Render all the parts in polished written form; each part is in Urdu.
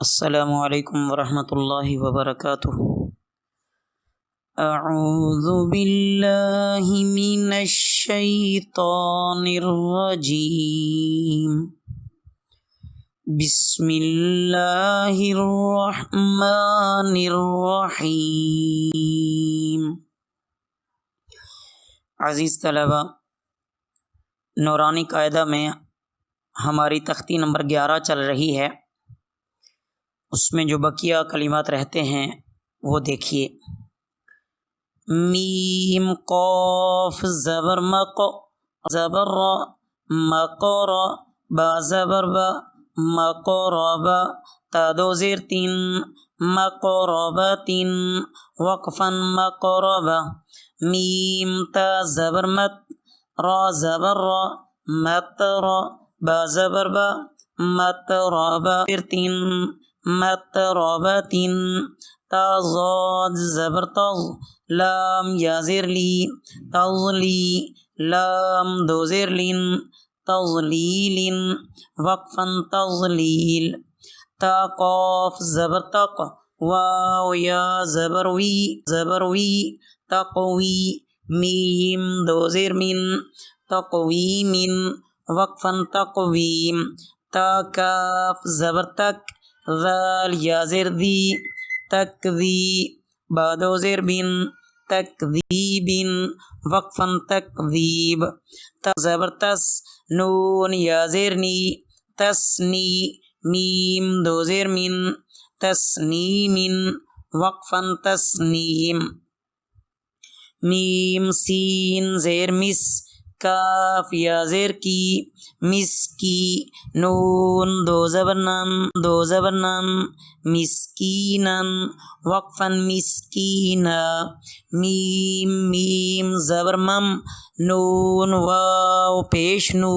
السلام علیکم ورحمۃ اللہ وبرکاتہ۔ اعوذ باللہ من الشیطان الرجیم، بسم اللہ الرحمن الرحیم۔ عزیز طلبہ، نورانی قاعدہ میں ہماری تختی نمبر 11 چل رہی ہے۔ اس میں جو بقیہ کلمات رہتے ہیں وہ دیکھیے۔ میم قاف زبر مق زبر مقر با زبر با مقرب تا دو زیر تین مقربتن وقفا مقرب میم تا زبر مت را زبر را متر با زبر با مترب تین متربتن تا ضاد زبر تغ لام یا زیر لی تغلی لام دو زیر لن تغلیل وقفا تغلیل تا قاف زبر تق واو یا زبر وی تقوی میم دو زیر من تقویم وقفا تقویم تا کاف زبر تک ذال یا زیر دی تکذی با دو زیر بن تکذیب وقفا تکذیب تا زبر تس نون یا زیر نی تسنی میم دو زیر من تسنیم وقفا تسنیم میم سین زیر مس کاف یا زیر کی مس کی نون دو زبر نن مسکینن وقفا مسکینا میم زبر مم نون واو پیش نو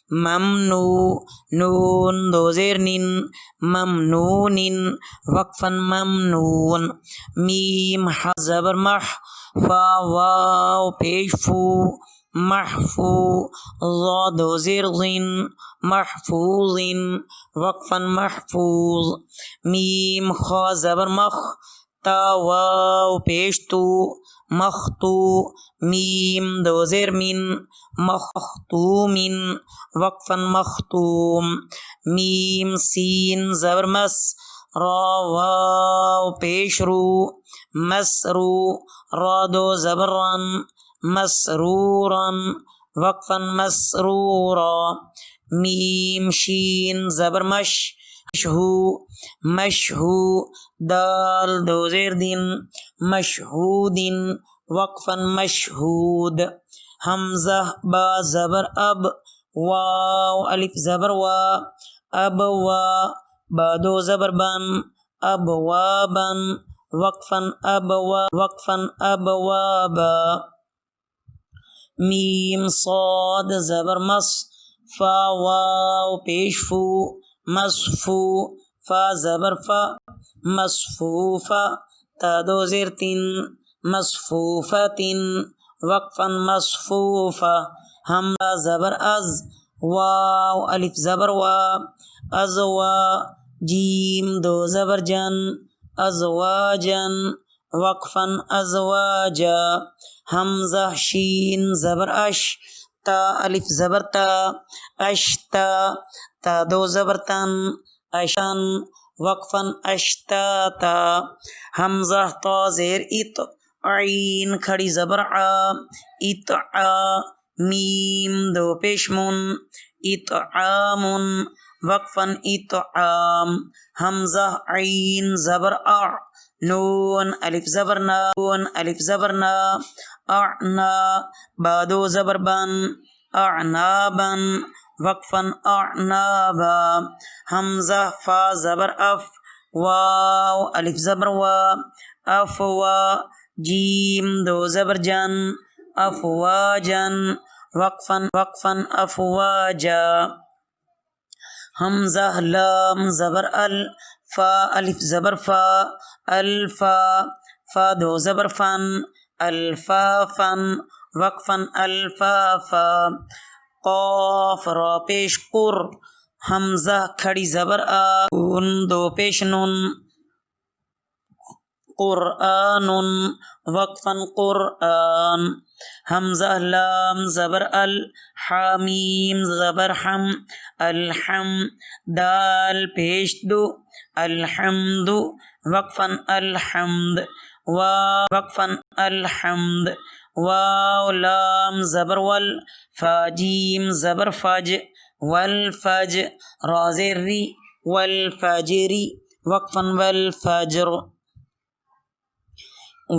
ممنو نون دو زیر نن ممنون وقفا ممنون میم ح زبر مح فا واو پیش فو محفو ضا دو زیر ضن محفوظ وقفا محفوظ میم خا زبر مخ تا واو پیش تو مختو میم دو زیر من مختوم وقفا مختوم میم سین زبر مس را واو پیش رو مسرو را دو زبر رن مسرورا وقفا مسرورا میم شین زبر مش مشہو دال دو زیر دن مشہود وقفا مشہود حمزہ با زبر اب واو الف زبر وا اب وا با دو زبر بن اب وابن وقفا ابوابا میم صاد زبر مص فا واو پیش فو مصفو فا زبر فا مصفوفا تا دو زیر تن مصفوفتن وقفا مصفوفا حمزہ زبر از واو الف زبر وا ازوا جیم دو زبر جن ازواجن وقفا ازواجا حمزہ شین زبر اش تا الف زبر تا اشتا تا دو زبر تن اشن وقفا اشتاتا حمزہ تا زیر ات عین کھڑی زبر ع اتعا میم دو پیشمن اطعام وقفا اطعام حمزہ عین زبر ا نون الف زبر نا اعنا با دو زبر بن اعنابا وقفا اعنابا حمزہ فا زبر اف واو الف زبر وا افوا جیم دو زبر جن افواجن وقفا افواجا حمزہ لام زبر ال فا الف زبر فا الفا فا دو زبر فن الفافن وقفا الفافا قاف را پیش قر حمزہ کھڑی زبر آ، دو پیش نون، قرآن وقفاً قرآن، حمزہ لام زبر ال، حامیم زبر حم، الحم دال پیش دو، الحمد وقفاً الحمد، وقفاً الحمد، واو لام زبر ول، فاجیم زبر فج، والفج را زیر ری، والفجری وقفاً والفجر،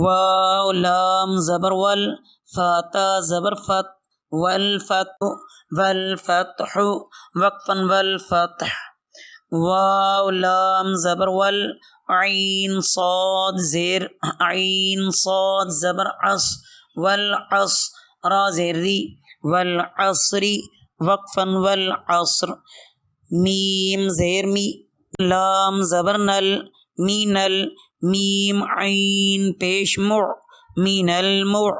واو لام زبر ول، فاتا زبر فت، والفتح والفتح وقفاً والفتح، واو لام زبر ول، عین صاد زیر عین صاد زبر عص، والعص را زیر ری، والعصری وقفاً والعصر، میم زیر می، لام زبر نل، مینل میم عین پیش مع، مین المع،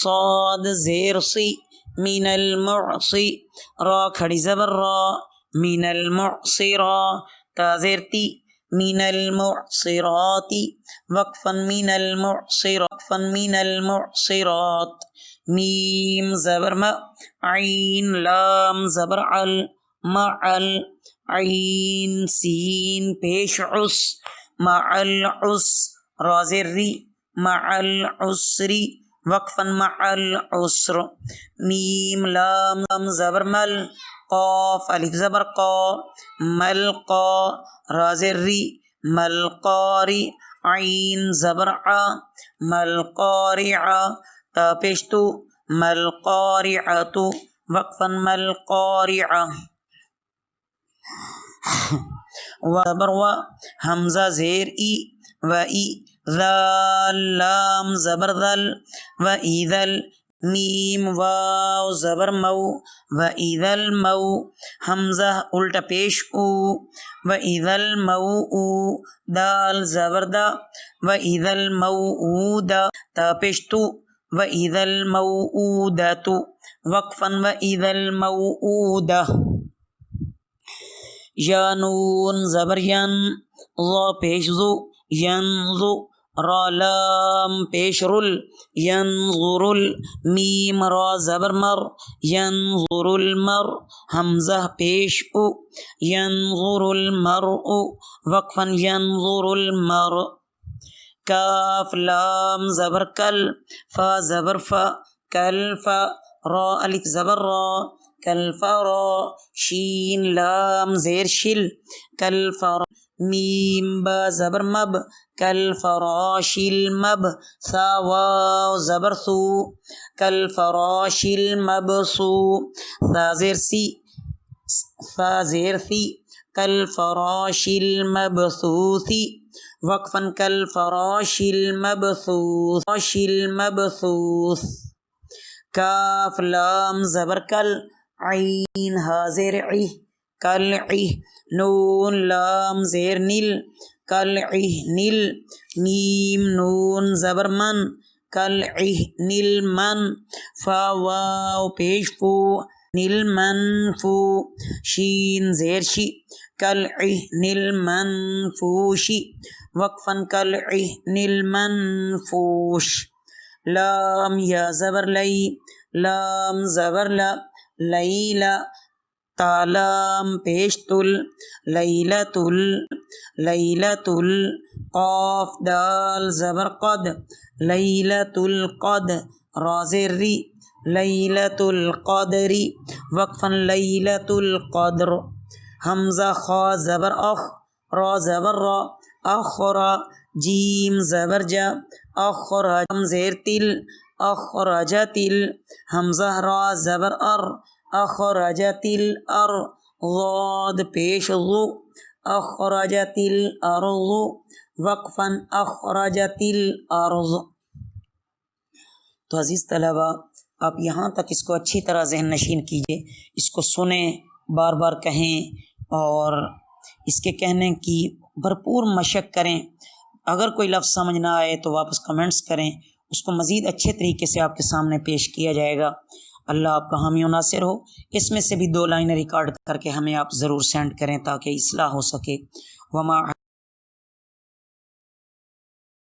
صاد زیر سی، مین المعصی، را کھڑی زبر را، مین المعصرا، تا زیر تی، مین المعصراتی وقفاً مین المعصرات، وقفاً مین المعصرات، میم زبر م، عین لام زبر عل، معل، عین سین پیش عس، مع العس را زیر ری، مع العسری وقفاً مع العسر، میم لام زبر مل، قاف الف زبر قا، ملقا را زیر ری، ملقاری، عین زبر ع، ملقارع تا پیش تو، ملقارعۃ وقفاً ملقارعہ، زبر و، حمزہ زیر ای، و ای، ذال لام زبر ذل، و ایذل، میم واو زبر مو، و ایذل مو، حمزہ الٹا پیش او، و ایذل مو او، دال زبر دا، و ایذل موعودہ تا پیش تو، و ایذل موعودۃ وقفاً و ایذل موعودہ، یا نون زبر ین، ظا پیش زو، ینظو، را لام پیش رل، ینظرل، میم را زبر مر، ینظر المر، حمزہ پیش او، ینظر المرء وقفاً ینظر المرء، کاف لام زبر کل، فا زبر فا، کل فا، را الف زبر را، کالفرا، شین لام زیر شل، کالفرا، میم با زبر مب، کالفراش المب، ثا واو زبر ثو، کالفراش المبثو، ثا زیر سی، ثا زیر ثی، کالفراش المبثوث وقفاً کالفراش المبثوث، کاف لام زبر کل، عین ہا زیر عی، کلعی، نون لام زیر نل، کلعی نل، میم نون زبر من، کلعی نل من، فا واو پیش فو، نل من فو، شین زیر شی، کلعی نل من فوشی وقفاً کلعی نل من فوش، لام یا زبر لئی، لام زبر لا، لیلا، تا لام پیش تل، لیلتل، لیلتل، قاف دال زبر قد، لیلۃ القد، را زیر ری، لیلۃ القدر وقفاً لیلۃ القدر، حمزہ خا زبر اخ، را زبر را، اخرا، جیم زبر جا، اخرج زیر تل، اخرجت ال، حمزہ را زبر ار، اخرجت الار، ضاد پیش ضو، اخرجت الارض وقفاً اخرجت الارض۔ تو عزیز طلبہ، آپ یہاں تک اس کو اچھی طرح ذہن نشین کیجیے، اس کو سنیں، بار بار کہیں اور اس کے کہنے کی بھرپور مشق کریں۔ اگر کوئی لفظ سمجھ نہ آئے تو واپس کمنٹس کریں، اس کو مزید اچھے طریقے سے آپ کے سامنے پیش کیا جائے گا۔ اللہ آپ کا حامی و ناصر ہو۔ اس میں سے بھی 2 لائنیں ریکارڈ کر کے ہمیں آپ ضرور سینڈ کریں تاکہ اصلاح ہو سکے۔ وما